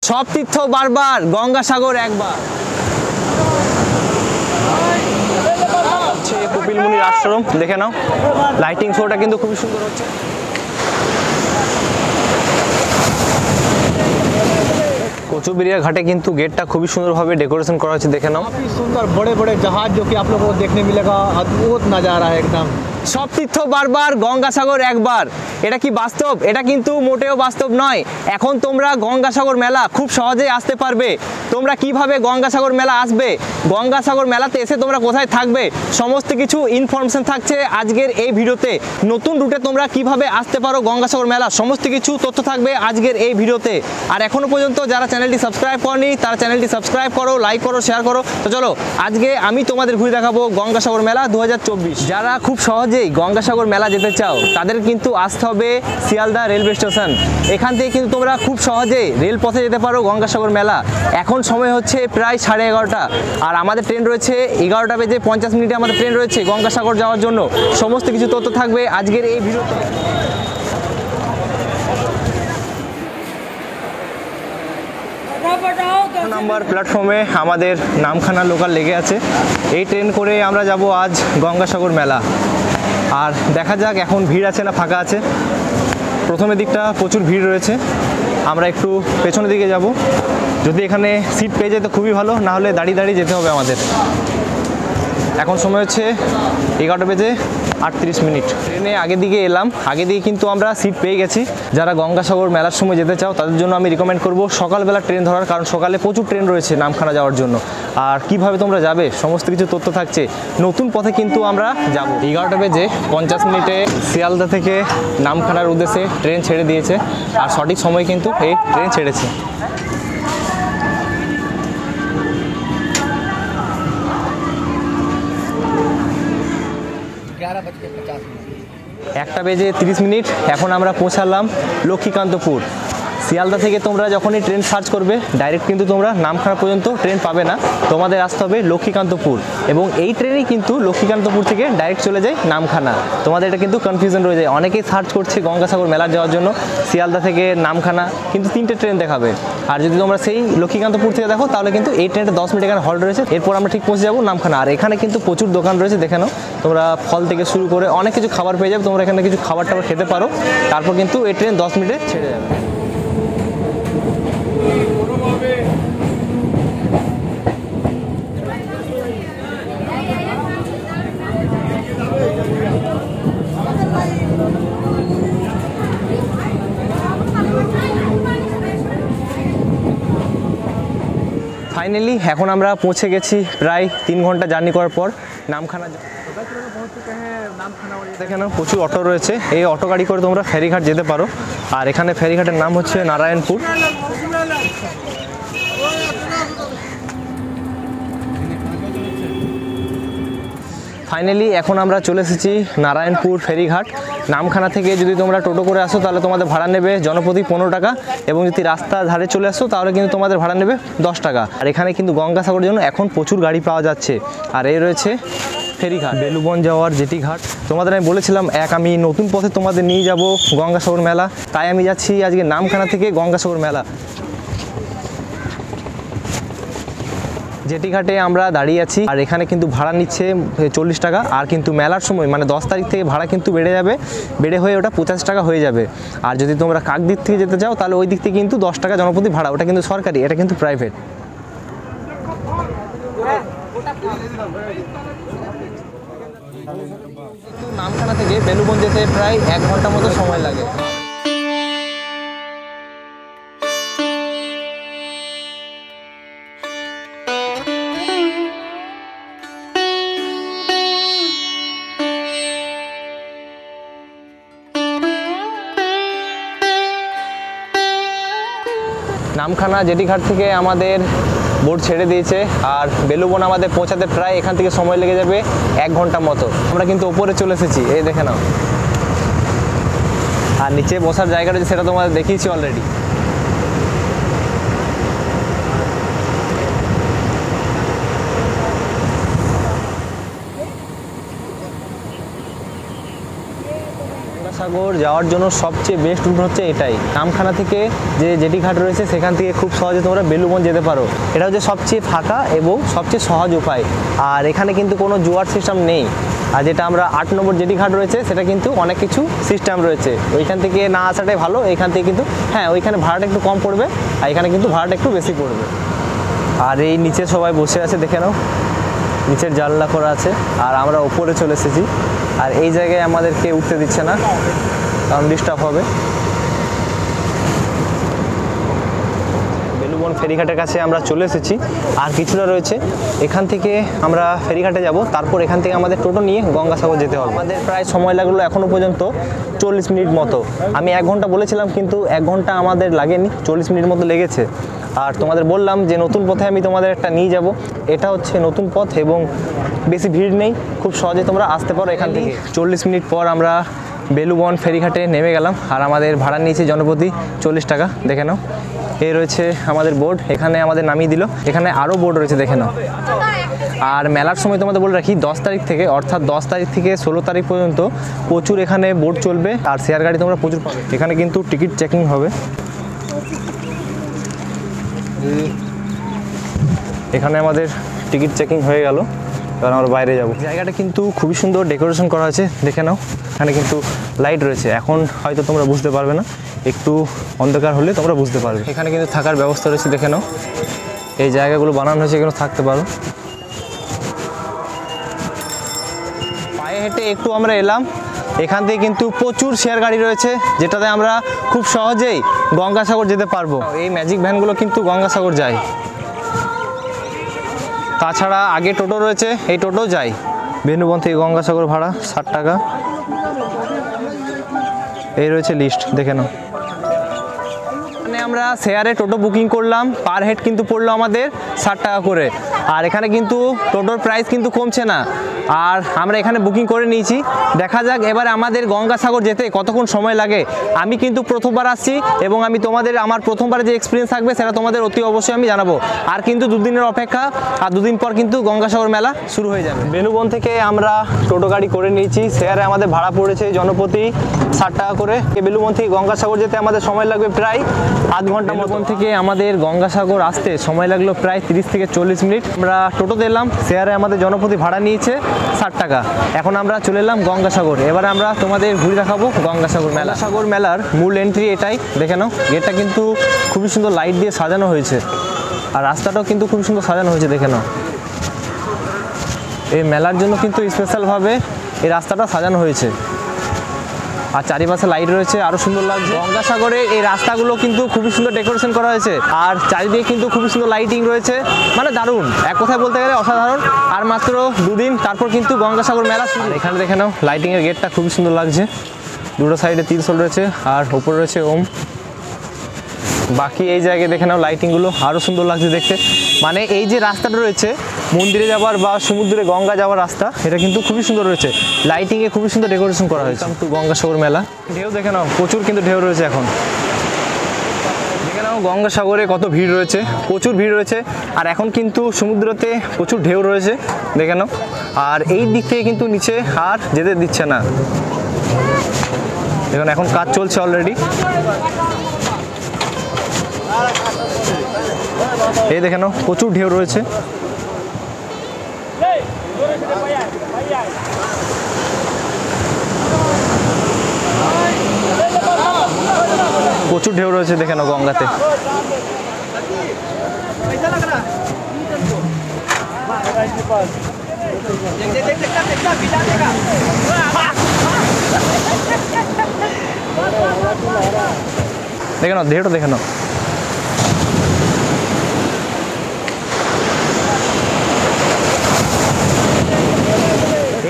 সব তীর্থ বারবার, গঙ্গাসাগর একবার। হচ্ছে কপিল মুনির আশ্রম, দেখে নাও লাইটিং শোটা কিন্তু খুবই সুন্দর হচ্ছে। कोचुबिरिया घाटे किंतु गेटटा खूबी सुंदर भावे डेकोरेशन करा है, देखे नाओ काफी सुंदर बड़े बड़े जहाज जो कि आप लोगों को देखने मिलेगा, अद्भुत नज़ारा है एकदम। सब तीर्थ बारबार गंगासागर एकबार, এটা কি বাস্তব? এটা কিন্তু মোটেও বাস্তব নয়। এখন তোমরা গঙ্গাসাগর মেলা খুব সহজেই আসতে পারবে। তোমরা কিভাবে গঙ্গাসাগর মেলা আসবে, গঙ্গাসাগর মেলাতে এসে তোমরা কোথায় থাকবে, সমস্ত কিছু ইনফরমেশন থাকছে আজকের এই ভিডিওতে। নতুন রুটে তোমরা কিভাবে আসতে পারো গঙ্গাসাগর মেলা, সমস্ত কিছু তথ্য থাকবে আজকের এই ভিডিওতে। আর এখনো পর্যন্ত যারা চ্যানেলটি সাবস্ক্রাইব করনি তারা চ্যানেলটি সাবস্ক্রাইব করো, লাইক করো, শেয়ার করো। তো চলো আজকে আমি তোমাদের ঘুরে দেখাবো গঙ্গাসাগর মেলা 2024। যারা খুব সহজেই গঙ্গাসাগর মেলা যেতে চাও তাদের কিন্তু আসতে হবে শিয়ালদা রেলওয়ে স্টেশন। এখান থেকে কিন্তু তোমরা খুব সহজে রেলপথে যেতে পারো গঙ্গাসাগর মেলা। এখন সময় হচ্ছে প্রায় 11:30 আর আমাদের ট্রেন রয়েছে 11:50 আমাদের ট্রেন রয়েছে গঙ্গাসাগর যাওয়ার জন্য। সমস্ত কিছু তথ্য থাকবে আজকের এই ভিডিওতে। নাম্বার প্ল্যাটফর্মে আমাদের নামখানা লোকাল লেগে আছে। এই ট্রেন করে আমরা যাব আজ গঙ্গাসাগর মেলা। আর দেখা যাক এখন ভিড় আছে না ফাঁকা আছে। প্রথমের দিকটা প্রচুর ভিড় রয়েছে, আমরা একটু পেছনের দিকে যাব। যদি এখানে সিট পেয়ে যায় তো খুবই ভালো, না হলে দাঁড়িয়ে দাঁড়িয়ে যেতে হবে আমাদের। এখন সময় হচ্ছে 11:38। ট্রেনে আগে দিকে এলাম, আগে দিকে কিন্তু আমরা সিট পেয়ে গেছি। যারা গঙ্গাসাগর মেলার সময় যেতে চাও তাদের জন্য আমি রিকমেন্ড করব সকালবেলা ট্রেন ধরার, কারণ সকালে প্রচুর ট্রেন রয়েছে নামখানা যাওয়ার জন্য। আর কিভাবে তোমরা যাবে সমস্ত কিছু তথ্য থাকছে। নতুন পথে কিন্তু আমরা যাব। 11:50 শিয়ালদা থেকে নামখানার উদ্দেশ্যে ট্রেন ছেড়ে দিয়েছে, আর সঠিক সময় কিন্তু এই ট্রেন ছেড়েছে। 1:30। এখন আমরা পৌঁছালাম লক্ষ্মীকান্তপুর। শিয়ালদা থেকে তোমরা যখনই ট্রেন সার্চ করবে ডাইরেক্ট কিন্তু তোমরা নামখানা পর্যন্ত ট্রেন পাবে না, তোমাদের আসতে হবে লক্ষ্মীকান্তপুর। এবং এই ট্রেনই কিন্তু লক্ষ্মীকান্তপুর থেকে ডাইরেক্ট চলে যায় নামখানা। তোমাদের এটা কিন্তু কনফিউশন রয়ে যায়, অনেকেই সার্চ করছে গঙ্গাসাগর মেলা যাওয়ার জন্য শিয়ালদা থেকে নামখানা, কিন্তু 3টে ট্রেন দেখাবে। আর যদি তোমরা সেই লক্ষ্মীকান্তপুর থেকে দেখো তাহলে কিন্তু এই ট্রেনটা 10 মিনিট এখানে হল্ট রয়েছে, এরপর আমরা ঠিক পৌঁছে যাবো নামখানা। আর এখানে কিন্তু প্রচুর দোকান রয়েছে, দেখে নাও তোমরা ফল থেকে শুরু করে অনেক কিছু খাবার পেয়ে যাবে। তোমরা এখানে কিছু খাবার টাবার খেতে পারো, তারপর কিন্তু এই ট্রেন 10 মিনিটে ছেড়ে যাবে। ফাইনালি এখন আমরা পৌঁছে গেছি প্রায় 3 ঘন্টা জার্নি করার পর নামখানা। দেখে নাও প্রচুর অটো রয়েছে, এই অটো গাড়ি করে তোমরা ফেরিঘাট যেতে পারো। আর এখানে ফেরিঘাটের নাম হচ্ছে নারায়ণপুর। ফাইনালি এখন আমরা চলে এসেছি নারায়ণপুর ফেরিঘাট। নামখানা থেকে যদি তোমরা টোটো করে আসো তাহলে তোমাদের ভাড়া নেবে জনপ্রতি 15 টাকা, এবং যদি রাস্তার ধারে চলে আসো তাহলে কিন্তু তোমাদের ভাড়া নেবে 10 টাকা। আর এখানে কিন্তু গঙ্গাসাগরের জন্য এখন প্রচুর গাড়ি পাওয়া যাচ্ছে। আর এই রয়েছে ফেরিঘাট, বেলুবন যাওয়ার জেটি ঘাট। তোমাদের আমি বলেছিলাম আমি নতুন পথে তোমাদের নিয়ে যাব গঙ্গাসাগর মেলা, তাই আমি যাচ্ছি আজকে নামখানা থেকে গঙ্গাসাগর মেলা। জেটি ঘাটে আমরা দাঁড়িয়ে আছি, আর এখানে কিন্তু ভাড়া নিচ্ছে 40 টাকা। আর কিন্তু মেলার সময় মানে 10 তারিখ থেকে ভাড়া কিন্তু বেড়ে যাবে, বেড়ে হয়ে ওটা 50 টাকা হয়ে যাবে। আর যদি তোমরা কাকদ্বীপ থেকে যেতে চাও তাহলে ওই দিক থেকে কিন্তু 10 টাকা জনপ্রতি ভাড়া, ওটা কিন্তু সরকারি, এটা কিন্তু প্রাইভেট। নামখানা থেকে বেলুবন যেতে প্রায় 1 ঘন্টা মতো সময় লাগে। নামখানা জেটি ঘাট থেকে আমাদের বোট ছেড়ে দিয়েছে, আর বেলুবন আমাদের পৌঁছাতে প্রায় এখান থেকে সময় লেগে যাবে 1 ঘন্টা মতো। আমরা কিন্তু ওপরে চলে এসেছি, এই দেখে নাও। আর নিচে বসার জায়গা রয়েছে, সেটা তোমাদের দেখিয়েছি অলরেডি। গঙ্গাসাগর যাওয়ার জন্য সবচেয়ে বেস্ট রুট হচ্ছে এটাই। নামখানা থেকে যে জেটি ঘাট রয়েছে সেখান থেকে খুব সহজে তোমরা বেলুবন যেতে পারো। এটা হচ্ছে সবচেয়ে ফাঁকা এবং সবচেয়ে সহজ উপায়। আর এখানে কিন্তু কোনো জোয়ার সিস্টেম নেই। আর যেটা আমরা 8 নম্বর জেটি ঘাট রয়েছে সেটা কিন্তু অনেক কিছু সিস্টেম রয়েছে, ওইখান থেকে না আসাটাই ভালো। এইখান থেকে কিন্তু হ্যাঁ ওইখানে ভাড়াটা একটু কম পড়বে, আর এখানে কিন্তু ভাড়াটা একটু বেশি পড়বে। আর এই নিচে সবাই বসে আছে দেখে নাও, নিচের জানলা করা আছে, আর আমরা ওপরে চলে এসেছি। আর এই জায়গায় আমাদেরকে উঠতে দিচ্ছে না, কারণ ডিস্টার্ব হবে। বেলুবন ফেরিঘাটের কাছে আমরা চলে এসেছি, আর কিছুটা রয়েছে। এখান থেকে আমরা ফেরিঘাটে যাব, তারপর এখান থেকে আমাদের টোটো নিয়ে গঙ্গাসাগর যেতে হবে। আমাদের প্রায় সময় লাগলো এখনও পর্যন্ত 40 মিনিট মতো। আমি 1 ঘন্টা বলেছিলাম, কিন্তু 1 ঘন্টা আমাদের লাগেনি, 40 মিনিট মতো লেগেছে। আর তোমাদের বললাম যে নতুন পথে আমি তোমাদের একটা নিয়ে যাব। এটা হচ্ছে নতুন পথ এবং বেশি ভিড় নেই, খুব সহজে তোমরা আসতে পারো এখান থেকে। 40 মিনিট পর আমরা বেলুবন ফেরিঘাটে নেমে গেলাম, আর আমাদের ভাড়া নিয়েছে জনপ্রতি 40 টাকা। দেখে নাও, এই রয়েছে আমাদের বোর্ড, এখানে আমাদের নামিয়ে দিল। এখানে আরও বোর্ড রয়েছে, দেখে নাও। আর মেলার সময় তোমাদের বলে রাখি 10 তারিখ থেকে, অর্থাৎ 10 তারিখ থেকে 16 তারিখ পর্যন্ত প্রচুর এখানে বোর্ড চলবে, আর শেয়ার গাড়ি তোমরা প্রচুর পাবে। এখানে কিন্তু টিকিট চেকিং হবে। এখানে আমাদের টিকিট চেকিং হয়ে গেল, কারণ আমরা বাইরে যাব। জায়গাটা কিন্তু খুবই সুন্দর ডেকোরেশন করা আছে, দেখে নাও। এখানে কিন্তু লাইট রয়েছে, এখন হয়তো তোমরা বুঝতে পারবে না, একটু অন্ধকার হলে তোমরা বুঝতে পারবে। এখানে কিন্তু থাকার ব্যবস্থা রয়েছে, দেখে নাও। এই জায়গাগুলো বানানো হয়েছে, এখানে থাকতে পারো। পায়ে হেঁটে একটু আমরা এলাম, এখান থেকে কিন্তু প্রচুর শেয়ার গাড়ি রয়েছে, যেটাতে আমরা খুব সহজেই গঙ্গাসাগর যেতে পারবো। এই ম্যাজিক ভ্যানগুলো কিন্তু গঙ্গাসাগর যায়। তাছাড়া আগে টোটো রয়েছে, এই টোটো যায়। বেলুবন থেকে গঙ্গাসাগর ভাড়া 60 টাকা। এই রয়েছে লিস্ট, দেখে নাও। এখানে আমরা শেয়ারে টোটো বুকিং করলাম, পার হেড কিন্তু পড়লো আমাদের 60 টাকা করে। আর এখানে কিন্তু টোটোর প্রাইস কিন্তু কমছে না, আর আমরা এখানে বুকিং করে নিয়েছি। দেখা যাক এবার আমাদের গঙ্গাসাগর যেতে কতক্ষণ সময় লাগে। আমি কিন্তু প্রথমবার আসছি, এবং আমি তোমাদের আমার প্রথমবার যে এক্সপিরিয়েন্স থাকবে সেটা তোমাদের অতি অবশ্যই আমি জানাবো। আর কিন্তু 2 দিনের অপেক্ষা, আর 2 দিন পর কিন্তু গঙ্গাসাগর মেলা শুরু হয়ে যাবে। বেলুবন থেকে আমরা টোটো গাড়ি করে নিয়েছি, শেয়ারে আমাদের ভাড়া পড়েছে জনপ্রতি 60 টাকা করে। বেলুবন থেকে গঙ্গাসাগর যেতে আমাদের সময় লাগবে প্রায় আধ ঘন্টা মতন। থেকে আমাদের গঙ্গাসাগর আসতে সময় লাগলো প্রায় 30 থেকে 40 মিনিট। আমরা টোটোতে এলাম, শেয়ারে আমাদের জনপ্রতি ভাড়া নিয়েছে 60 টাকা। এখন আমরা চলে এলাম গঙ্গাসাগর। এবার আমরা তোমাদের ঘুরে দেখাবো গঙ্গাসাগর মেলা। সাগর মেলার মূল এন্ট্রি এটাই, দেখে নাও। গেটটা কিন্তু খুবই সুন্দর লাইট দিয়ে সাজানো হয়েছে, আর রাস্তাটাও কিন্তু খুব সুন্দর সাজানো হয়েছে, দেখে নাও। এই মেলার জন্য কিন্তু স্পেশালভাবে এই রাস্তাটা সাজানো হয়েছে, আর চারিপাশে লাইট রয়েছে, আরো সুন্দর লাগছে। গঙ্গাসাগরে এই রাস্তাগুলো কিন্তু খুবই সুন্দর ডেকোরেশন করা হয়েছে, আর চারিদিকে কিন্তু খুবই সুন্দর লাইটিং রয়েছে, মানে দারুণ, এক কথায় বলতে গেলে অসাধারণ। আর মাত্র 2 দিন, তারপর কিন্তু গঙ্গাসাগর মেলা শুরু। এখানে দেখে নাও, লাইটিং এর গেটটা খুবই সুন্দর লাগছে। দুটো সাইডে ত্রিশূল রয়েছে, আর উপরে রয়েছে ওম। বাকি এই জায়গায় দেখে নাও, লাইটিংগুলো আরও সুন্দর লাগছে দেখতে। মানে এই যে রাস্তাটা রয়েছে মন্দিরে যাওয়ার বা সমুদ্রে গঙ্গা যাওয়ার রাস্তা, এটা কিন্তু খুবই সুন্দর রয়েছে, লাইটিংয়ে খুবই সুন্দর ডেকোরেশন করা হয়েছে। টু গঙ্গাসাগর মেলা, ঢেউ দেখে নাও, প্রচুর কিন্তু ঢেউ রয়েছে এখন। দেখে নাও গঙ্গাসাগরে কত ভিড় রয়েছে, প্রচুর ভিড় রয়েছে। আর এখন কিন্তু সমুদ্রতে প্রচুর ঢেউ রয়েছে, দেখে নাও। আর এই দিক থেকে কিন্তু নিচে আর যেতে দিচ্ছে না, দেখুন এখন কাজ চলছে অলরেডি। এই দেখে নাও, প্রচুর ঢেউ রয়েছে। প্রচুর ঢেউ রয়েছে, দেখে নাও গঙ্গাতে। দেখে নাও ঢেউটা, দেখে নাও।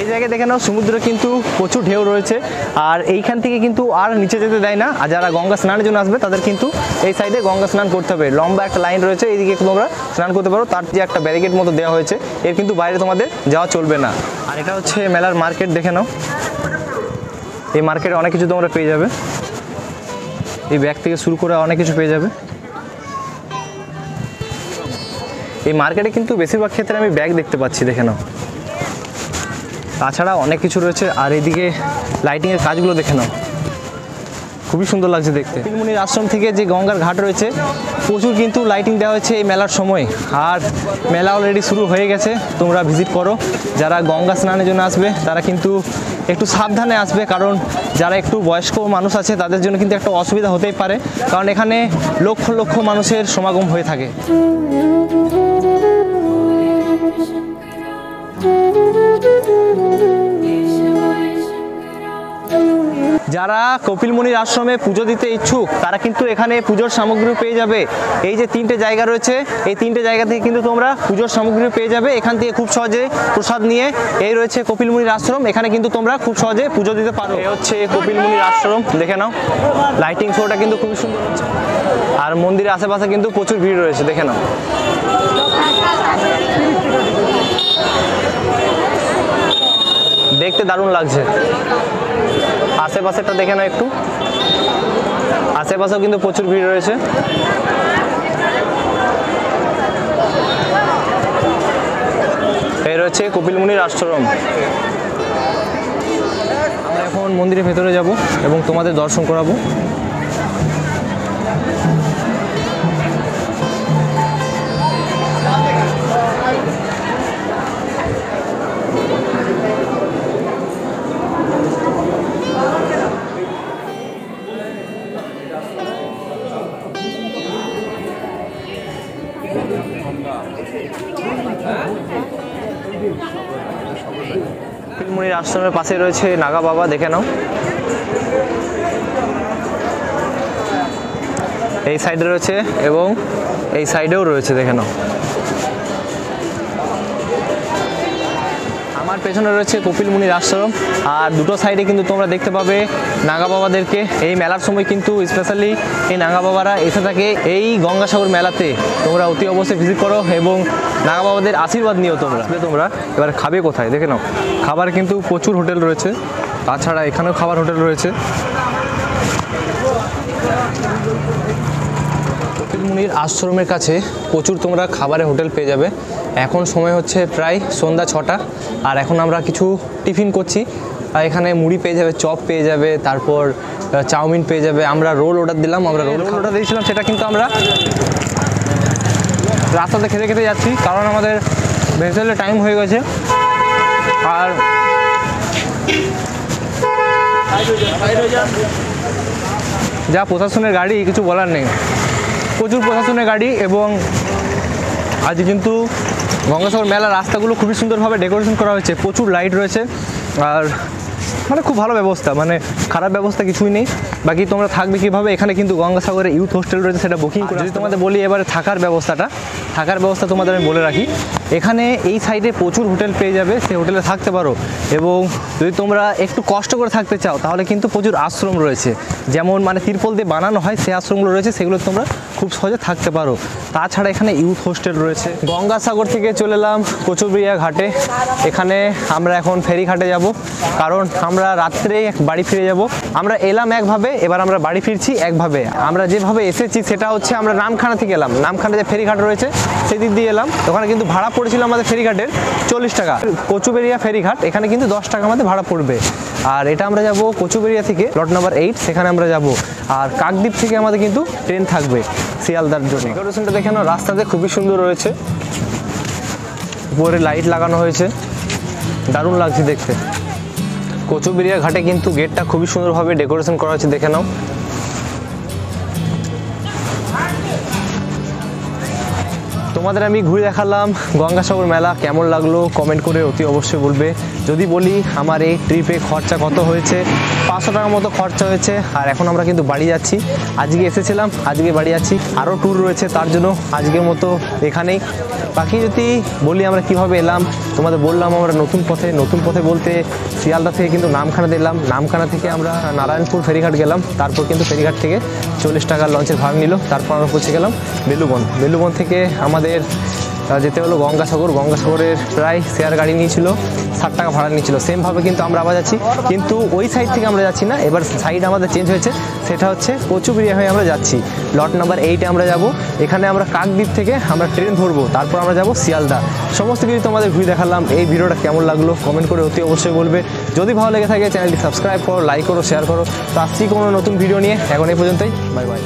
এই জায়গায় দেখে নাও, সমুদ্রে কিন্তু প্রচুর ঢেউ রয়েছে, আর এইখান থেকে কিন্তু আর নিচে যেতে দেয় না। আর যারা গঙ্গা স্নানের জন্য আসবে তাদের কিন্তু এই সাইডে গঙ্গা স্নান করতে হবে। লম্বা একটা লাইন রয়েছে, এইদিকে তোমরা স্নান করতে পারো। তার যে একটা ব্যারিকেড মতো দেওয়া হয়েছে, এর কিন্তু বাইরে তোমাদের যাওয়া চলবে না। আর এটা হচ্ছে মেলার মার্কেট, দেখে নাও। এই মার্কেটে অনেক কিছু তোমরা পেয়ে যাবে, এই ব্যাগ থেকে শুরু করে অনেক কিছু পেয়ে যাবে। এই মার্কেটে কিন্তু বেশিরভাগ ক্ষেত্রে আমি ব্যাগ দেখতে পাচ্ছি, দেখে নাও। তাছাড়া অনেক কিছু রয়েছে। আর এইদিকে লাইটিংয়ের কাজগুলো দেখে নাও, খুবই সুন্দর লাগছে দেখতে। কপিলমুনির আশ্রম থেকে যে গঙ্গার ঘাট রয়েছে প্রচুর কিন্তু লাইটিং দেওয়া হয়েছে এই মেলার সময়, আর মেলা অলরেডি শুরু হয়ে গেছে। তোমরা ভিজিট করো, যারা গঙ্গা স্নানের জন্য আসবে তারা কিন্তু একটু সাবধানে আসবে, কারণ যারা একটু বয়স্ক মানুষ আছে তাদের জন্য কিন্তু একটা অসুবিধা হতেই পারে, কারণ এখানে লক্ষ লক্ষ মানুষের সমাগম হয়ে থাকে। যারা কপিলমুনির আশ্রমে পুজো দিতে ইচ্ছুক তারা কিন্তু এখানে পুজোর সামগ্রী পেয়ে যাবে। এই যে 3টে জায়গা রয়েছে, এই 3টে জায়গা থেকে কিন্তু তোমরা পুজোর সামগ্রী পেয়ে যাবে। এখান থেকে খুব সহজে প্রসাদ নিয়ে, এই রয়েছে কপিলমুনির আশ্রম, এখানে কিন্তু তোমরা খুব সহজে পুজো দিতে পারো। এই হচ্ছে কপিলমুনির আশ্রম, দেখে নাও লাইটিং শোটা কিন্তু খুবই সুন্দর হচ্ছে, আর মন্দিরের আশেপাশে কিন্তু প্রচুর ভিড় রয়েছে, দেখে নাও। দেখতে দারুণ লাগছে। আশেপাশেটা দেখে নাও একটু, আশেপাশেও কিন্তু প্রচুর ভিড় রয়েছে। এই রয়েছে কপিলমুনির আশ্রম। আমরা এখন মন্দিরের ভেতরে যাব এবং তোমাদের দর্শন করাবো। কপিলমুনির আশ্রমের পাশে রয়েছে নাগা বাবা, দেখে নাও। এই সাইডে রয়েছে এবং এই সাইডেও রয়েছে, দেখে নাও। আমার পেছনে রয়েছে কপিলমুনির আশ্রম, আর দুটো সাইডে কিন্তু তোমরা দেখতে পাবে নাগা বাবাদেরকে। এই মেলার সময় কিন্তু স্পেশালি এই নাগা বাবারা এসে থাকে এই গঙ্গাসাগর মেলাতে। তোমরা অতি অবশ্যই ভিজিট করো এবং নাগা বাবাদের আশীর্বাদ নিও তোমরা। এবার খাবে কোথায় দেখে নাও, খাবার কিন্তু প্রচুর হোটেল রয়েছে, তাছাড়া এখানেও খাবার হোটেল রয়েছে। কপিলমুনির আশ্রমের কাছে প্রচুর তোমরা খাবারের হোটেল পেয়ে যাবে। এখন সময় হচ্ছে প্রায় সন্ধ্যা 6টা, আর এখন আমরা কিছু টিফিন করছি। আর এখানে মুড়ি পেয়ে যাবে, চপ পেয়ে যাবে, তারপর চাউমিন পেয়ে যাবে। আমরা রোল অর্ডার দিলাম, আমরা রোল অর্ডার দিয়েছিলাম, সেটা কিন্তু আমরা রাস্তাতে খেতে খেতে যাচ্ছি, কারণ আমাদের ভেসেলে টাইম হয়ে গেছে। আর যা প্রশাসনের গাড়ি, কিছু বলার নেই, প্রচুর প্রশাসনের গাড়ি। এবং আজ কিন্তু গঙ্গাসাগর মেলার রাস্তাগুলো খুবই সুন্দরভাবে ডেকোরেশন করা হয়েছে, প্রচুর লাইট রয়েছে, আর মানে খুব ভালো ব্যবস্থা, মানে খারাপ ব্যবস্থা কিছুই নেই। বাকি তোমরা থাকবে কীভাবে, এখানে কিন্তু গঙ্গাসাগরে ইউথ হোস্টেল রয়েছে, সেটা বুকিং করে। যদি তোমাদের বলি এবারে থাকার ব্যবস্থা তোমাদের আমি বলে রাখি। এখানে এই সাইডে প্রচুর হোটেল পেয়ে যাবে, সেই হোটেলে থাকতে পারো। এবং যদি তোমরা একটু কষ্ট করে থাকতে চাও তাহলে কিন্তু প্রচুর আশ্রম রয়েছে, যেমন মানে তিরপল দিয়ে বানানো হয় সেই আশ্রমগুলো রয়েছে, সেগুলো তোমরা খুব সহজে থাকতে পারো। তাছাড়া এখানে ইউথ হোস্টেল রয়েছে। গঙ্গাসাগর থেকে চলে এলাম কচুবেড়িয়া ঘাটে। এখানে আমরা এখন ফেরি ঘাটে যাব, কারণ আমরা রাত্রে বাড়ি ফিরে যাব। আমরা এলাম একভাবে, এবার আমরা বাড়ি ফিরছি একভাবে। আমরা যেভাবে এসেছি সেটা হচ্ছে আমরা নামখানা থেকে এলাম, নামখানা যে ফেরিঘাট রয়েছে সেই দিক দিয়ে এলাম। ওখানে কিন্তু ভাড়া পড়েছিল আমাদের ফেরিঘাটের 40 টাকা। কচুবেড়িয়া ফেরিঘাট এখানে কিন্তু 10 টাকা আমাদের ভাড়া পড়বে। আর এটা আমরা যাব কচুবেড়িয়া থেকে লট নাম্বার 8, সেখানে আমরা যাব। আর কাকদ্বীপ থেকে আমাদের কিন্তু ট্রেন থাকবে শিয়ালদার জন্য। ডেকোরেশনটা দেখে নাও, রাস্তাতে খুবই সুন্দর রয়েছে, উপরে লাইট লাগানো হয়েছে, দারুণ লাগছে দেখতে। কচুবেড়িয়া ঘাটে কিন্তু গেটটা খুবই সুন্দরভাবে ডেকোরেশন করা হয়েছে, দেখে নাও। তোমাদের আমি ঘুরে দেখালাম গঙ্গাসাগর মেলা, কেমন লাগলো কমেন্ট করে অতি অবশ্যই বলবে। যদি বলি আমার এই ট্রিপে খরচা কত হয়েছে, 500 টাকার মতো খরচা হয়েছে। আর এখন আমরা কিন্তু বাড়ি যাচ্ছি, আজকে এসেছিলাম, আজকে বাড়ি যাচ্ছি। আরও ট্যুর রয়েছে, তার জন্য আজকের মতো এখানেই। বাকি যদি বলি আমরা কিভাবে এলাম, তোমাদের বললাম আমরা নতুন পথে বলতে শিয়ালদা থেকে কিন্তু নামখানা দিলাম, নামখানা থেকে আমরা নারায়ণপুর ফেরিঘাট গেলাম, তারপর কিন্তু ফেরিঘাট থেকে 40 টাকার লঞ্চের ভাড়া নিল। তারপর আমরা পৌঁছে গেলাম বেলুবন থেকে আমাদের যেতে হলো গঙ্গাসাগরের প্রায় শেয়ার গাড়ি নিয়েছিল 60 টাকা ভাড়া নিচ্ছিল, সেমভাবে কিন্তু আমরা আবার যাচ্ছি, কিন্তু ওই সাইড থেকে আমরা যাচ্ছি না, এবার সাইড আমাদের চেঞ্জ হয়েছে, সেটা হচ্ছে কচুবিড়িয়া হয়ে আমরা যাচ্ছি। লট নাম্বার 8-এ আমরা যাব, এখানে আমরা কাকদ্বীপ থেকে আমরা ট্রেন ধরবো, তারপর আমরা যাব শিয়ালদা। সমস্ত কিছু তোমাদের ঘুরে দেখালাম। এই ভিডিওটা কেমন লাগলো কমেন্ট করে অতি অবশ্যই বলবে। যদি ভালো লেগে থাকে চ্যানেলটি সাবস্ক্রাইব করো, লাইক করো, শেয়ার করো। তো আসছি কোনো নতুন ভিডিও নিয়ে, এখন এই পর্যন্তই, বাই বাই।